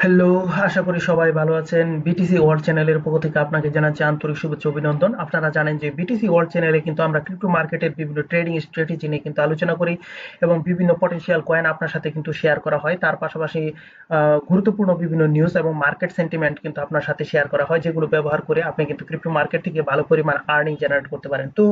Hello, আশা করি সবাই ভালো আছেন। বিটিসি ওয়ার্ল্ড চ্যানেলের পক্ষ থেকে আপনাকে জানাচ্ছি আন্তরিক শুভেচ্ছা অভিনন্দন। আপনারা জানেন যে বিটিসি ওয়ার্ল্ড চ্যানেলে কিন্তু আমরা ক্রিপ্টো মার্কেটের বিভিন্ন ট্রেডিং স্ট্র্যাটেজি নিয়ে কিন্তু আলোচনা করি এবং বিভিন্ন পটেনশিয়াল কয়েন আপনার সাথে কিন্তু শেয়ার করা হয়। তার পাশাপাশি গুরুত্বপূর্ণ বিভিন্ন নিউজ এবং মার্কেট সেন্টিমেন্ট কিন্তু আপনার সাথে শেয়ার করা হয়, যেগুলো ব্যবহার করে আপনি কিন্তু ক্রিপ্টো মার্কেট থেকে ভালো পরিমাণ আর্নিং জেনারেট করতে পারেন। তো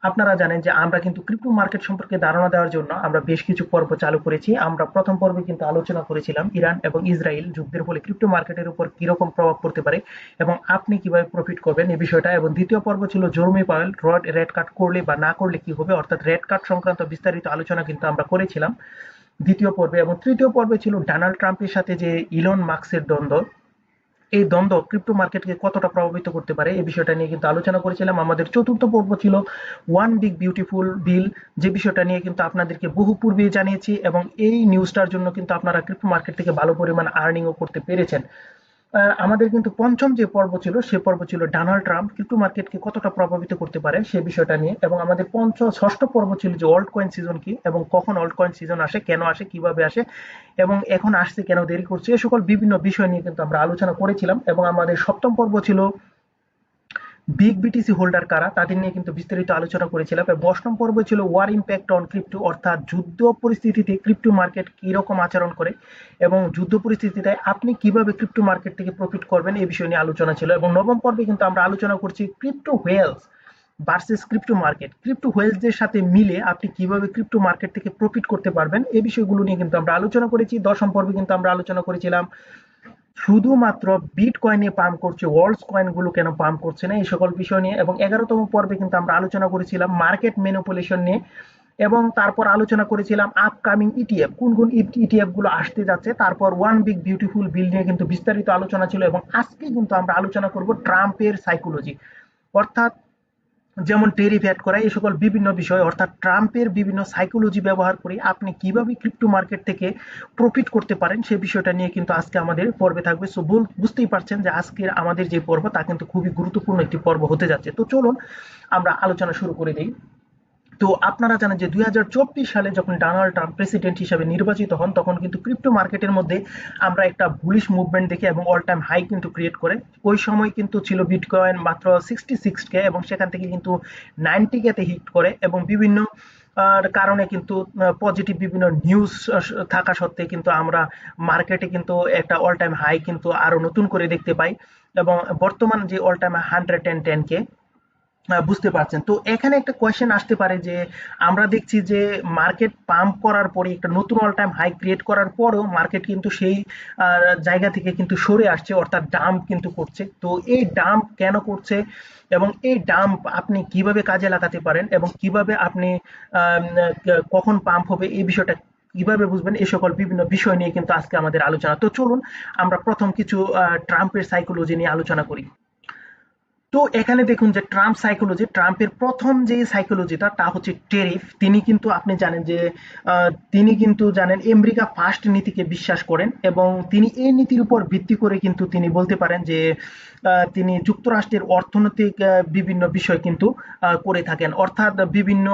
আপনারা জানেন যে আমরা কিন্তু ক্রিপ্টো মার্কেট সম্পর্কে ধারণা দেওয়ার জন্য আমরা বেশ কিছু পর্ব চালু করেছি। আমরা প্রথম পর্বে কিন্তু আলোচনা করেছিলাম ইরান এবং ইসরায়েল যুদ্ধের ফলে ক্রিপ্টো মার্কেটের উপর কিরকম প্রভাব পড়তে পারে এবং আপনি কিভাবে প্রফিট করবেন এই বিষয়টা। এবং দ্বিতীয় পর্ব ছিল জেরমি পাওয়েল রেড কার্ড করলে বা না করলে কি হবে, অর্থাৎ রেড কার্ড সংক্রান্ত বিস্তারিত আলোচনা কিন্তু আমরা করেছিলাম দ্বিতীয় পর্বে। এবং তৃতীয় পর্বে ছিল ডোনাল্ড ট্রাম্পের সাথে যে ইলন মাস্কের দ্বন্দ্ব, এই দ্বন্দ্ব ক্রিপ্টো মার্কেটকে কতটা প্রভাবিত করতে পারে এই বিষয়টা নিয়ে কিন্তু আলোচনা করেছিলাম। আমাদের চতুর্থ পর্ব ছিল ওয়ান বিগ বিউটিফুল বিল, যে বিষয়টা নিয়ে কিন্তু আপনাদেরকে বহু পূর্বেই জানিয়েছি এবং এই নিউজটার জন্য কিন্তু আপনারা ক্রিপ্টো মার্কেট থেকে ভালো পরিমাণ আর্নিংও করতে পেরেছেন। আমাদের কিন্তু পঞ্চম যে পর্ব ছিল সে পর্ব ছিল ডোনাল্ড ট্রাম্প ক্রিপ্টো মার্কেটকে কতটা প্রভাবিত করতে পারে সে বিষয়টা নিয়ে। এবং আমাদের ষষ্ঠ পর্ব ছিল যে অল্ট কয়েন সিজন কি এবং কখন অল্ট কয়েন সিজন আসে, কেন আসে, কিভাবে আসে এবং এখন আসছে কেন দেরি করছে, এ সকল বিভিন্ন বিষয় নিয়ে কিন্তু আমরা আলোচনা করেছিলাম। এবং আমাদের সপ্তম পর্ব ছিল বিগ বিটিসি হোল্ডার কারা, তাদের নিয়ে কিন্তু বিস্তারিত আলোচনা করেছিলাম। এবং অষ্টম পর্ব ছিল ওয়ার ইম্প্যাক্ট অন ক্রিপ্টো, অর্থাৎ যুদ্ধ পরিস্থিতিতে ক্রিপ্টো মার্কেট কিরকম আচরণ করে এবং যুদ্ধ পরিস্থিতিতে আপনি কিভাবে ক্রিপ্টো মার্কেট থেকে প্রফিট করবেন এই বিষয় নিয়ে আলোচনা ছিল। এবং নবম পর্বে কিন্তু আমরা আলোচনা করছি crypto whales versus crypto market, crypto হোয়েলসদের সাথে মিলে আপনি কিভাবে ক্রিপ্টো মার্কেট থেকে প্রফিট করতে পারবেন এই বিষয়গুলো নিয়ে কিন্তু আমরা আলোচনা করেছি। দশম পর্বে কিন্তু আমরা আলোচনা করেছিলাম শুধুমাত্র বিটকয়েন নিয়ে পাম্প করছে, ওয়ার্ল্ডস কয়েন গুলো কেন পাম্প করছে না এই সকল বিষয় নিয়ে। এবং 11তম পর্বে কিন্তু আমরা আলোচনা করেছিলাম মার্কেট ম্যানিপুলেশন নিয়ে এবং তারপর আলোচনা করেছিলাম আপকামিং ইটিএফ, কোন কোন ইটিএফ গুলো আসতে যাচ্ছে। তারপর ওয়ান বিগ বিউটিফুল বিল নিয়ে কিন্তু বিস্তারিত আলোচনা ছিল। এবং আজকে কিন্তু আমরা আলোচনা করব ট্রাম্পের সাইকোলজি, অর্থাৎ যেমন টেরিফ অ্যাড করা, এই সকল বিভিন্ন বিষয়, অর্থাৎ ট্রাম্পের বিভিন্ন সাইকোলজি ব্যবহার করে আপনি কিভাবে ক্রিপ্টো মার্কেট থেকে প্রফিট করতে পারেন সে বিষয়টা নিয়ে কিন্তু আজকে আমাদের পর্বে থাকবে। সো বুঝতেই পারছেন যে আজকের আমাদের যে পর্ব তা কিন্তু খুবই গুরুত্বপূর্ণ একটি পর্ব হতে যাচ্ছে। তো চলুন আমরা আলোচনা শুরু করে দিই। তো আপনারা জানেন যে 2024 সালে যখন ডোনাল্ড ট্রাম্প প্রেসিডেন্ট হিসেবে নির্বাচিত হন তখন কিন্তু ক্রিপ্টো মার্কেটের মধ্যে আমরা একটা বুলিশ মুভমেন্ট দেখি এবং অল টাইম হাই কিন্তু ক্রিয়েট করে। ওই সময় কিন্তু ছিল বিটকয়েন মাত্র 66K এবং সেখান থেকে কিন্তু 90K তে হিট করে এবং বিভিন্ন কারণে কিন্তু পজিটিভ বিভিন্ন নিউজ থাকা সত্ত্বে কিন্তু আমরা মার্কেটে কিন্তু একটা অল টাইম হাই কিন্তু আরো নতুন করে দেখতে পাই। এবং বর্তমান যে অল টাইম 110K, বুঝতে পারছেন। তো এখানে একটা কোয়েশ্চেন আসতে পারে যে আমরা দেখছি যে মার্কেট পাম্প করার পরে একটা নতুন অল টাইম হাই ক্রিয়েট করার পরেও মার্কেট কিন্তু সেই জায়গা থেকে কিন্তু সরে আসছে, অর্থাৎ ডাম্প কিন্তু করছে। তো এই ডাম্প কেন করছে এবং এই ডাম্প আপনি কিভাবে কাজে লাগাতে পারেন এবং কিভাবে আপনি কখন পাম্প হবে এই বিষয়টা কিভাবে বুঝবেন, এই সকল বিভিন্ন বিষয় নিয়ে কিন্তু আজকে আমাদের আলোচনা। তো চলুন আমরা প্রথম কিছু ট্রাম্পের সাইকোলজি নিয়ে আলোচনা করি। তো এখানে দেখুন যে ট্রাম্পের প্রথম যে সাইকোলজিটা তা হচ্ছে টেরিফ। তিনি কিন্তু আপনি জানেন যে তিনি কিন্তু জানেন আমেরিকা ফার্স্ট নীতিকে বিশ্বাস করেন এবং তিনি এই নীতির উপর ভিত্তি করে কিন্তু তিনি বলতে পারেন যে তিনি যুক্তরাষ্ট্রের অর্থনৈতিক বিভিন্ন বিষয় কিন্তু করে থাকেন, অর্থাৎ বিভিন্ন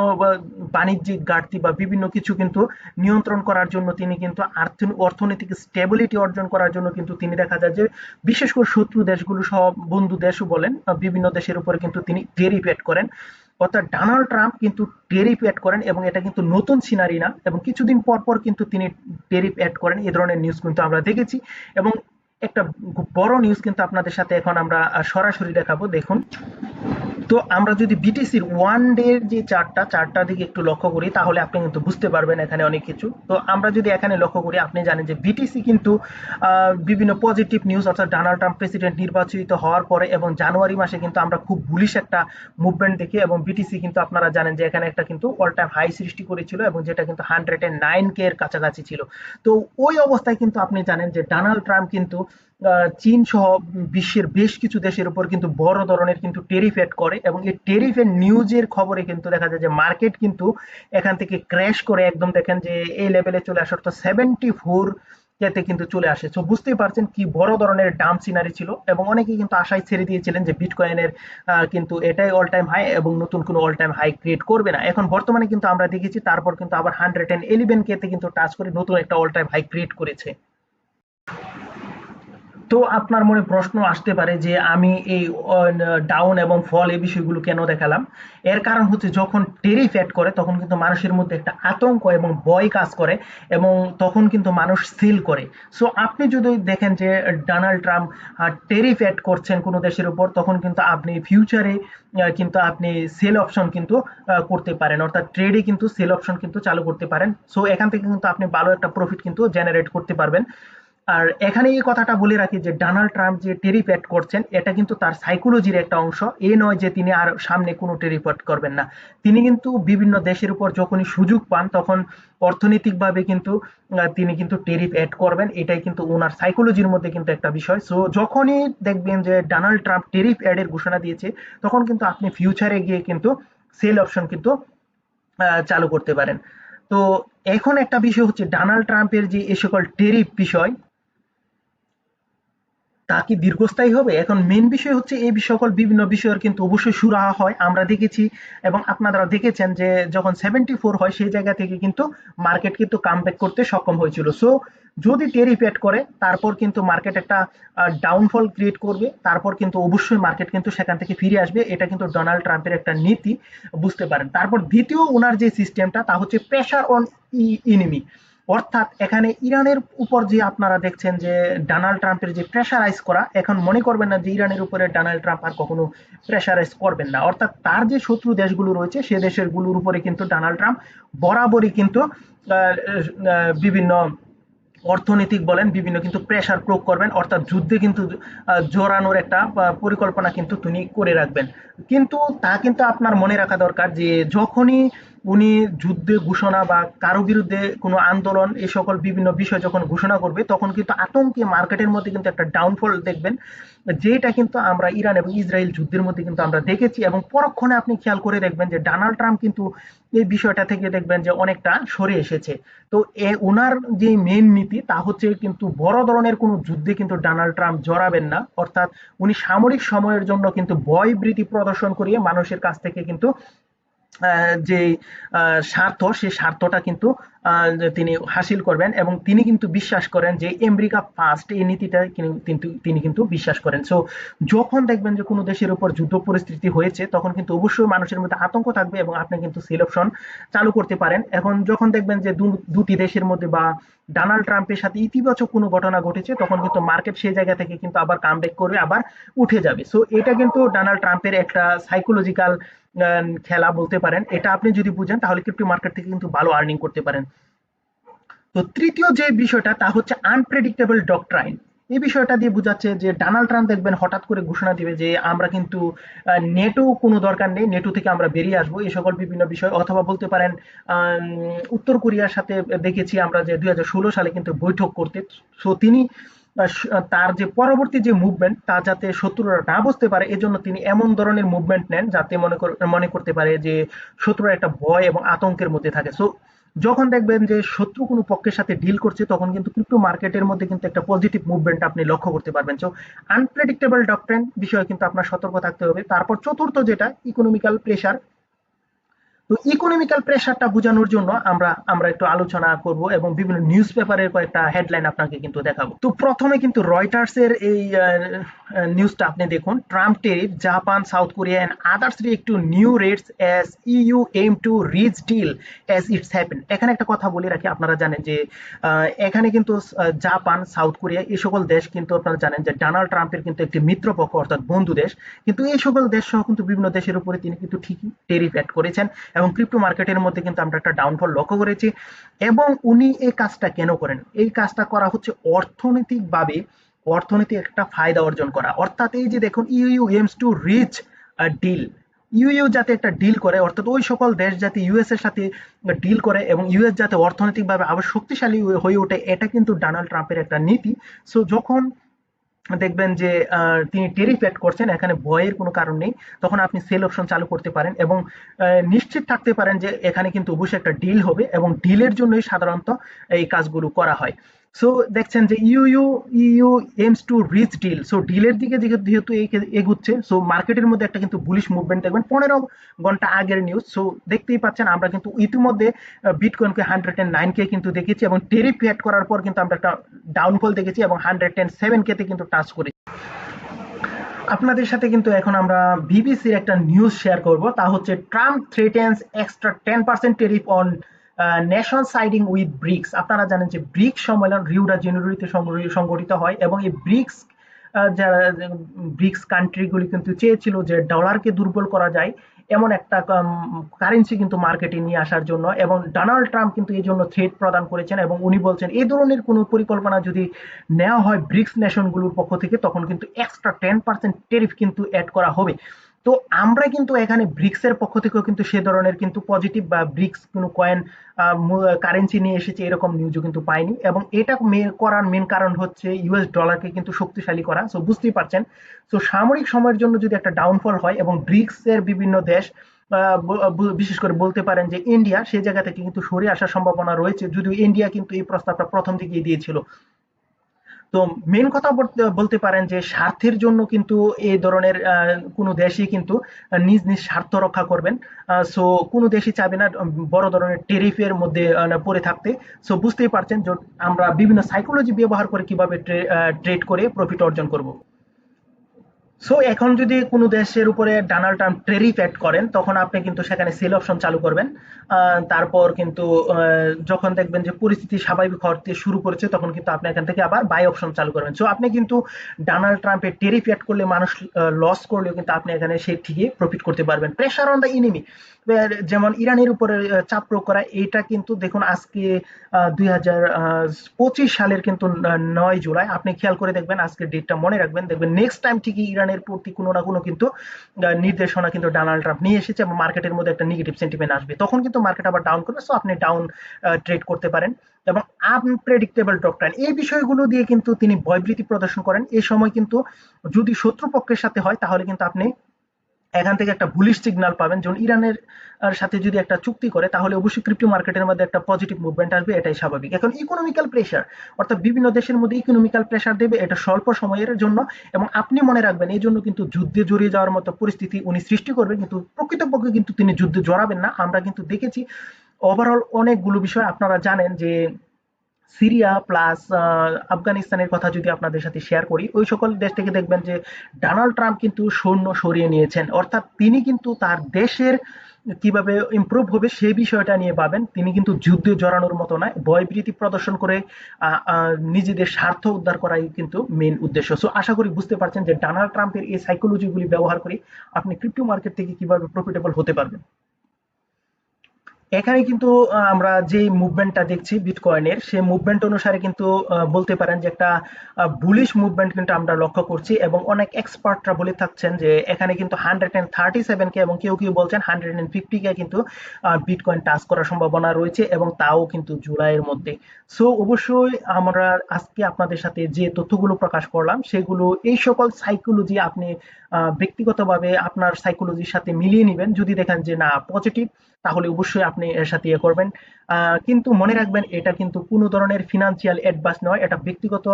বাণিজ্যিক ঘাটতি বা বিভিন্ন কিছু কিন্তু নিয়ন্ত্রণ করার জন্য তিনি কিন্তু অর্থনৈতিক স্টেবিলিটি অর্জন করার জন্য কিন্তু তিনি দেখা যায় যে বিশেষ করে শত্রু দেশগুলো সহ বন্ধু দেশও বলেন বিভিন্ন দেশের উপরে কিন্তু তিনি টেরিফ এড করেন। অর্থাৎ ডোনাল্ড ট্রাম্প কিন্তু টেরিফ এড করেন এবং এটা কিন্তু নতুন সিনারি না এবং কিছুদিন পর পর কিন্তু তিনি টেরিফ এড করেন, এই ধরনের নিউজ কিন্তু আমরা দেখেছি। এবং একটা বড় নিউজ কিন্তু আপনাদের সাথে এখন আমরা সরাসরি দেখাবো, দেখুন। তো আমরা যদি বিটিসির ওয়ান ডে যে চার্টটার দিকে একটু লক্ষ্য করি তাহলে আপনি কিন্তু বুঝতে পারবেন এখানে অনেক কিছু। তো আমরা যদি এখানে লক্ষ্য করি, আপনি জানেন যে বিটিসি কিন্তু বিভিন্ন পজিটিভ নিউজ, অর্থাৎ ডোনাল্ড ট্রাম্প প্রেসিডেন্ট নির্বাচিত হওয়ার পরে এবং জানুয়ারি মাসে কিন্তু আমরা খুব বুলিশ একটা মুভমেন্ট দেখি এবং বিটিসি কিন্তু আপনারা জানেন যে এখানে একটা কিন্তু অল টাইম হাই সৃষ্টি করেছিল এবং যেটা কিন্তু 109K এর কাছাকাছি ছিল। তো ওই অবস্থায় কিন্তু আপনি জানেন যে ডোনাল্ড ট্রাম্প কিন্তু চীন সহ বিশ্বের বেশ কিছু দেশের উপর কিন্তু বড় ধরনের কিন্তু টেরিফ এড করে এবং এই টেরিফের নিউজের খবরে কিন্তু দেখা যায় যে মার্কেট কিন্তু এখান থেকে ক্র্যাশ করে একদম দেখেন যে এই লেভেলে চলে আসে, অর্থাৎ 74 তে কিন্তু চলে আসে। তো বুঝতেই পারছেন কি বড় ধরনের ডাম্প সিনারি ছিল এবং অনেকেই কিন্তু আশায় ছেড়ে দিয়েছিলেন যে বিটকয়েনের কিন্তু এটাই অল টাইম হাই এবং নতুন কোনো অল টাইম হাই ক্রিয়েট করবে না। এখন বর্তমানে কিন্তু আমরা দেখেছি তারপর কিন্তু আবার 111K তে কিন্তু টাচ করে নতুন একটা অল টাইম হাই ক্রিয়েট করেছে। তো আপনার মনে প্রশ্ন আসতে পারে যে আমি এই ডাউন এবং ফল এই বিষয়গুলো কেন দেখালাম। এর কারণ হচ্ছে যখন টেরিফ অ্যাড করে তখন কিন্তু মানুষের মধ্যে একটা আতঙ্ক এবং ভয় কাজ করে এবং তখন কিন্তু মানুষ সেল করে। সো আপনি যদি দেখেন যে ডোনাল্ড ট্রাম্প টেরিফ অ্যাড করছেন কোনো দেশের উপর, তখন কিন্তু আপনি ফিউচারে কিন্তু আপনি সেল অপশন কিন্তু করতে পারেন, অর্থাৎ ট্রেডে কিন্তু সেল অপশন কিন্তু চালু করতে পারেন। সো এখান থেকে কিন্তু আপনি ভালো একটা প্রফিট কিন্তু জেনারেট করতে পারবেন। আর এখানে এই কথাটা বলে রাখি যে ডোনাল্ড ট্রাম্প যে টেরিফ অ্যাড করছেন এটা কিন্তু তার সাইকোলজির একটা অংশ। এ নয় যে তিনি আর সামনে কোনো টেরিফ অ্যাড করবেন না। তিনি কিন্তু বিভিন্ন দেশের উপর যখনই সুযোগ পান তখন অর্থনৈতিকভাবে কিন্তু তিনি কিন্তু টেরিফ অ্যাড করবেন। এটাই কিন্তু ওনার সাইকোলজির মধ্যে কিন্তু একটা বিষয়। সো যখনই দেখবেন যে ডোনাল্ড ট্রাম্প টেরিফ অ্যাড এর ঘোষণা দিয়েছে তখন কিন্তু আপনি ফিউচারে গিয়ে কিন্তু সেল অপশন কিন্তু চালু করতে পারেন। তো এখন একটা বিষয় হচ্ছে ডোনাল্ড ট্রাম্পের যে এ সকল টেরিফ বিষয় তা কি দীর্ঘস্থায়ী হবে? এখন মেইন বিষয় হচ্ছে এই সকল বিভিন্ন বিষয়ের কিন্তু অবশ্যই সুরাহা হয়। আমরা দেখেছি এবং আপনারা দেখেছেন যে যখন 74 হয় সেই জায়গা থেকে কিন্তু মার্কেট কিন্তু কামব্যাক করতে সক্ষম হয়েছিল। সো যদি টেরিফ এড করে তারপর কিন্তু মার্কেট একটা ডাউনফল ক্রিয়েট করবে, তারপর কিন্তু অবশ্যই মার্কেট কিন্তু সেখান থেকে ফিরে আসবে। এটা কিন্তু ডোনাল্ড ট্রাম্পের একটা নীতি, বুঝতে পারেন। তারপর দ্বিতীয় ওনার যে সিস্টেমটা তা হচ্ছে প্রেশার অন ইনিমি, অর্থাৎ এখানে ইরানের উপর যে আপনারা দেখছেন যে ডোনাল্ড ট্রাম্পের যে প্রেশারাইজ করা, এখন মনে করবেন না যে ইরানের উপরে ডোনাল্ড ট্রাম্প আর কখনো প্রেশারাইজ করবেন না। অর্থাৎ তার যে শত্রু দেশগুলো রয়েছে সে দেশগুলোর উপরে কিন্তু ডোনাল্ড ট্রাম্প বরাবরই কিন্তু বিভিন্ন অর্থনৈতিক বলেন বিভিন্ন কিন্তু প্রেশার প্রয়োগ করবেন, অর্থাৎ যুদ্ধে কিন্তু জড়ানোর একটা পরিকল্পনা কিন্তু তিনি করে রাখবেন। কিন্তু তা কিন্তু আপনার মনে রাখা দরকার যে যখনই উনি যুদ্ধে ঘোষণা বা কারো বিরুদ্ধে কোনো আন্দোলন এই সকল বিভিন্ন বিষয় যখন ঘোষণা করবে তখন কিন্তু আতঙ্কে মার্কেটের মধ্যে কিন্তু একটা ডাউনফল দেখবেন, যেটা কিন্তু আমরা ইরান এবং ইসরায়েল যুদ্ধের মধ্যে কিন্তু আমরা দেখেছি। এবং পরক্ষণে আপনি খেয়াল করে দেখবেন যে ডোনাল্ড ট্রাম্প কিন্তু এই বিষয়টা থেকে দেখবেন যে অনেকটা সরে এসেছে। তো ওনার যে মেন নীতি তা হচ্ছে কিন্তু বড় ধরনের কোনো যুদ্ধে কিন্তু ডোনাল্ড ট্রাম্প জড়াবেন না, অর্থাৎ উনি সামরিক সময়ের জন্য কিন্তু ভয় ভীতি প্রদর্শন করিয়ে মানুষের কাছ থেকে কিন্তু যে স্বার্থ সেই স্বার্থটা কিন্তু তিনি হাসিল করবেন এবং তিনি কিন্তু বিশ্বাস করেন যে আমেরিকা ফার্স্ট এই নীতিটা কিন্তু তিনি কিন্তু বিশ্বাস করেন। সো যখন দেখবেন যে কোনো দেশের উপর যুদ্ধ পরিস্থিতি হয়েছে তখন কিন্তু অবশ্যই মানুষের মধ্যে আতঙ্ক থাকবে এবং আপনি কিন্তু সেল অপশন চালু করতে পারেন। এখন যখন দেখবেন যে দুটি দেশের মধ্যে বা ডোনাল্ড ট্রাম্পের সাথে ইতিবাচক কোনো ঘটনা ঘটেছে তখন কিন্তু মার্কেট সেই জায়গা থেকে কিন্তু আবার কামব্যাক করবে, আবার উঠে যাবে। সো এটা কিন্তু ডোনাল্ড ট্রাম্পের একটা সাইকোলজিক্যাল খেলা বলতে পারেন। এটা আপনি যদি বুঝেন তাহলে ক্রিপ্টো মার্কেট থেকে কিন্তু ভালো আর্নিং করতে পারেন। তো তৃতীয় যে বিষয়টা তা হচ্ছে আনপ্রেডিক্টেবল ডক্ট্রাইন। এই বিষয়টা দিয়ে বোঝাচ্ছে যে ডোনাল্ড ট্রাম্প দেখবেন হঠাৎ করে ঘোষণা দিবে যে আমরা কিন্তু নেটো কোনো দরকার নেই, নেটো থেকে আমরা বেরিয়ে আসবো, এই সকল বিভিন্ন বিষয়। অথবা বলতে পারেন উত্তর কোরিয়ার সাথে দেখেছি আমরা যে 2016 সালে কিন্তু বৈঠক করতে। সো তিনি তার যে পরবর্তী যে মুভমেন্ট তা যাতে শত্রুরা না বুঝতে পারে এজন্য তিনি এমন ধরনের মুভমেন্ট নেন যাতে মনে করতে পারে যে শত্রুরা একটা ভয় এবং আতঙ্কের মধ্যে থাকে। সো যখন দেখবেন যে শত্রু কোনো পক্ষের সাথে ডিল করছে তখন কিন্তু ক্রিপ্টো মার্কেটের মধ্যে কিন্তু একটা পজিটিভ মুভমেন্ট আপনি লক্ষ্য করতে পারবেন। সো আনপ্রেডিক্টেবল ডক্ট্রিন বিষয়ে কিন্তু আপনার সতর্ক থাকতে হবে। তারপর চতুর্থ যেটা ইকোনমিক্যাল প্রেসার। তো ইকোনমিক্যাল প্রেসারটা বোঝানোর জন্য আমরা আমরা একটু আলোচনা করব এবং বিভিন্ন নিউজ পেপারের কয়েকটা হেডলাইন আপনাকে কিন্তু দেখাবো। তো প্রথমে কিন্তু রয়টার্স এর এই নিউজটা আপনি দেখুন, Trump tariff Japan south Korea and others react to new rates as you aim to reach deal as it's happen. এখানে একটা কথা বলে রাখি, আপনারা জানেন যে এখানে কিন্তু জাপান সাউথ কোরিয়া এই সকল দেশ কিন্তু আপনারা জানেন যে ডোনাল্ড ট্রাম্পের কিন্তু একটি মিত্রপক্ষ অর্থাৎ বন্ধু দেশ। কিন্তু এই সকল দেশ সহ কিন্তু বিভিন্ন দেশের উপরে তিনি কিন্তু ঠিকই টেরিফ অ্যাড করেছেন এবং ক্রিপ্টো মার্কেটের মধ্যে কিন্তু আমরা একটা ডাউনফল লক্ষ্য করেছি। এবং উনি এই কাজটা কেন করেন? এই কাজটা করা হচ্ছে অর্থনৈতিকভাবে অর্থনীতি একটা ফায়দা অর্জন করা। অর্থাৎ এই যে দেখুন you aims to reach deal, you যাতে একটা ডিল করে, অর্থাৎ ওই সকল দেশ যাতে ইউএস এর সাথে ডিল করে এবং ইউএস যাতে অর্থনৈতিকভাবে আবার শক্তিশালী হয়ে ওঠে, এটা কিন্তু ডোনাল্ড ট্রাম্পের একটা নীতি। সো যখন দেখবেন যে তিনি টেরিফ অ্যাড করছেন, এখানে ভয়ের কোনো কারণ নেই, তখন আপনি সেল অপশন চালু করতে পারেন এবং নিশ্চিত থাকতে পারেন যে এখানে কিন্তু অবশ্যই একটা ডিল হবে এবং ডিলের জন্যই সাধারণত এই কাজগুলো করা হয়। সো দেখছেন যে you aims to reach deal, so ডিলের দিকে যেহেতু এগুচ্ছে, সো মার্কেটের মধ্যে একটা কিন্তু বুলিশ মুভমেন্ট দেখবেন 15 ঘন্টা আগের নিউজ। সো দেখতেই পাচ্ছেন আমরা কিন্তু ইতিমধ্যে বিটকয়েনকে 109K কিন্তু দেখেছি, এবং টেরিফ অ্যাড করার পর কিন্তু আমরা একটা ডাউনফল দেখেছি এবং 107K তে কিন্তু টাচ করেছি। আপনাদের সাথে কিন্তু এখন আমরা বিবিসির একটা নিউজ শেয়ার করব, তা হচ্ছে Trump threatens extra 10% tariff on nation siding with BRICS. আপনারা জানেন যে ব্রিক্স সম্মেলন রিও ডি জেনেরোতে সংগঠিত হয়, এবং এই ব্রিক্স যারা ব্রিক্স কান্ট্রিগুলি কিন্তু চেয়েছিল যে ডলারকে দুর্বল করা যায় এমন একটা কারেন্সি কিন্তু মার্কেটে নিয়ে আসার জন্য, এবং ডোনাল্ড ট্রাম্প কিন্তু এই জন্য থ্রেট প্রদান করেছেন, এবং উনি বলছেন এই ধরনের কোনো পরিকল্পনা যদি নেওয়া হয় ব্রিক্স নেশনগুলোর পক্ষ থেকে, তখন কিন্তু এক্সট্রা 10% টেরিফ কিন্তু অ্যাড করা হবে। তো আমরা কিন্তু এখানে ব্রিক্সের পক্ষ থেকেও কিন্তু সে ধরনের কিন্তু পজিটিভ বা ব্রিক্স কোনো কয়েন কারেন্সি নিয়ে এসেছে এরকম নিউজও কিন্তু পাইনি, এবং এটা করার মেন কারণ হচ্ছে ইউএস ডলারকে কিন্তু শক্তিশালী করা। সো বুঝতেই পারছেন, সো সামরিক সময়ের জন্য যদি একটা ডাউনফল হয় এবং ব্রিক্স এর বিভিন্ন দেশ বিশেষ করে বলতে পারেন যে ইন্ডিয়া সেই জায়গা থেকে কিন্তু সরে আসার সম্ভাবনা রয়েছে, যদিও ইন্ডিয়া কিন্তু এই প্রস্তাবটা প্রথম দিকেই দিয়েছিল। তো মেন কথা বলতে পারেন যে স্বার্থের জন্য কিন্তু এই ধরনের কোনো দেশই কিন্তু নিজ নিজ স্বার্থ রক্ষা করবেন। সো কোনো দেশই চাবে না বড় ধরনের টেরিফের মধ্যে পড়ে থাকতে। সো বুঝতেই পারছেন যে আমরা বিভিন্ন সাইকোলজি ব্যবহার করে কিভাবে ট্রেড করে প্রফিট অর্জন করব। সো এখন যদি কোনো দেশের উপরে ডোনাল্ড ট্রাম্প ট্যারিফ এড করেন, তখন আপনি কিন্তু সেখানে সেল অপশন চালু করবেন। তারপর কিন্তু যখন দেখবেন যে পরিস্থিতি স্বাভাবিক হতে শুরু করেছে, তখন কিন্তু আপনি এখান থেকে আবার বাই অপশন চালু করবেন। সো আপনি কিন্তু ডোনাল্ড ট্রাম্পের ট্যারিফ এড করলে মানুষ লস করলেও কিন্তু আপনি এখানে সে ঠিকই প্রফিট করতে পারবেন। প্রেশার অন দ্য এনিমি, যেমন ইরানের উপরে চাপ প্রয়োগ করা, এটা কিন্তু দেখুন আজকে 2025 সালের কিন্তু 9 জুলাই, আপনি খেয়াল করে দেখবেন, আজকের ডেটটা মনে রাখবেন, দেখবেন নেক্সট টাইম ঠিকই ইরানের প্রতি কোনো না কোনো কিন্তু নির্দেশনা কিন্তু ডোনাল্ড ট্রাম্প নিয়ে এসেছে, এবং মার্কেটের মধ্যে একটা নেগেটিভ সেন্টিমেন্ট আসবে, তখন কিন্তু মার্কেট আবার ডাউন করবে। সো আপনি ডাউন ট্রেড করতে পারেন। এবং আনপ্রেডিক্টেবল ডক্ট্রাইন, এই বিষয়গুলো দিয়ে কিন্তু তিনি ভয়ভীতি প্রদর্শন করেন। এই সময় কিন্তু যদি শত্রুপক্ষের সাথে হয়, তাহলে কিন্তু আপনি এখান থেকে একটা বুলিশ সিগন্যাল পাবেন, যেমন ইরানের সাথে যদি একটা চুক্তি করে, তাহলে অবশ্যই ক্রিপ্টো মার্কেটের মধ্যে একটা পজিটিভ মুভমেন্ট আসবে, এটাই স্বাভাবিক। এখন ইকোনমিক্যাল প্রেশার, অর্থাৎ বিভিন্ন দেশের মধ্যে ইকোনমিক্যাল প্রেশার দেবে, এটা স্বল্প সময়ের জন্য, এবং আপনি মনে রাখবেন এই জন্য কিন্তু যুদ্ধে জড়িয়ে যাওয়ার মতো পরিস্থিতি উনি সৃষ্টি করবেন, কিন্তু প্রকৃতপক্ষে কিন্তু তিনি যুদ্ধে জড়াবেন না। আমরা কিন্তু দেখেছি ওভারঅল অনেকগুলো বিষয়, আপনারা জানেন যে সিরিয়া প্লাস আফগানিস্তানের কথা যদি আপনাদের সাথে শেয়ার করি, ওই সকল দেশ থেকে দেখবেন যে ডোনাল্ড ট্রাম্প কিন্তু সৈন্য সরিয়ে নিয়েছেন, অর্থাৎ তিনি কিন্তু তার দেশের কিভাবে ইমপ্রুভ হবে সেই বিষয়টা নিয়ে ভাবেন। তিনি কিন্তু যুদ্ধে জড়ানোর মতো নয়, ভয়ভীতি প্রদর্শন করে নিজেদের স্বার্থ উদ্ধার করাই কিন্তু মেন উদ্দেশ্য। সো আশা করি বুঝতে পারছেন যে ডোনাল্ড ট্রাম্পের এই সাইকোলজিগুলি ব্যবহার করে আপনি ক্রিপ্টো মার্কেট থেকে কিভাবে প্রফিটেবল হতে পারবেন। এখানে কিন্তু আমরা যে মুভমেন্টটা দেখছি বিটকয়েনের, সেই মুভমেন্ট অনুসারে কিন্তু বলতে পারেন যে একটা বুলিশ মুভমেন্ট কিন্তু আমরা লক্ষ্য করছি, এবং অনেক এক্সপার্টরা বলে থাকছেন যে এখানে কিন্তু 137K এবং কেউ কেউ বলছেন 150K কিন্তু বিটকয়েন টাচ করার সম্ভাবনা রয়েছে, এবং তাও কিন্তু জুলাইয়ের মধ্যে। সো অবশ্যই আমরা আজকে আপনাদের সাথে যে তথ্যগুলো প্রকাশ করলাম, সেগুলো এই সকল সাইকোলজি আপনি ব্যক্তিগতভাবে আপনার সাইকোলজির সাথে মিলিয়ে নেবেন। যদি দেখেন যে না পজিটিভ, তাহলে অবশ্যই আপনি এর সাথে ইয়ে করবেন। কিন্তু মনে রাখবেন এটা কিন্তু কোনো ধরনের ফিনান্সিয়াল অ্যাডভাইস নয়, এটা ব্যক্তিগত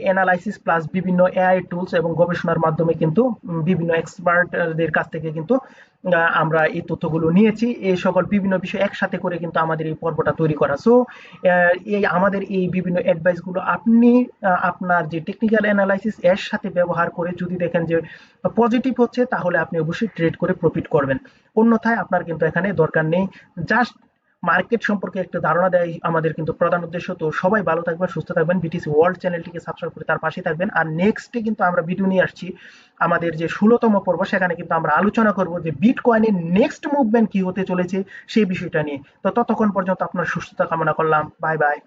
অ্যানালাইসিস প্লাস বিভিন্ন এআই টুলস এবং গবেষণার মাধ্যমে কিন্তু বিভিন্ন এক্সপার্টদের কাছ থেকে কিন্তু আমরা এই তথ্যগুলো নিয়েছি। এই সকল বিভিন্ন বিষয় একসাথে করে কিন্তু আমাদের এই পর্বটা তৈরি করা। সো এই আমাদের এই বিভিন্ন অ্যাডভাইস গুলো আপনি আপনার যে টেকনিক্যাল অ্যানালাইসিস এর সাথে ব্যবহার করে যদি দেখেন যে পজিটিভ হচ্ছে, তাহলে আপনি অবশ্যই ট্রেড করে প্রফিট করবেন। অন্যথায় আপনার কিন্তু এখানে দরকার নেই। জাস্ট মার্কেট সম্পর্কে একটা ধারণা দেয় আমাদের কিন্তু প্রধান উদ্দেশ্য। তো সবাই ভালো থাকবেন, সুস্থ থাকবেন, বিটিসি ওয়ার্ল্ড চ্যানেলটিকে সাবস্ক্রাইব করে তার পাশে থাকবেন। আর নেক্সটে কিন্তু আমরা ভিডিও নিয়ে আসছি, আমাদের যে 16তম পর্ব, সেখানে কিন্তু আমরা আলোচনা করব যে বিটকয়েনের নেক্সট মুভমেন্ট কি হতে চলেছে সেই বিষয়টা নিয়ে। তো ততক্ষণ পর্যন্ত আপনার সুস্থতা কামনা করলাম। Bye bye.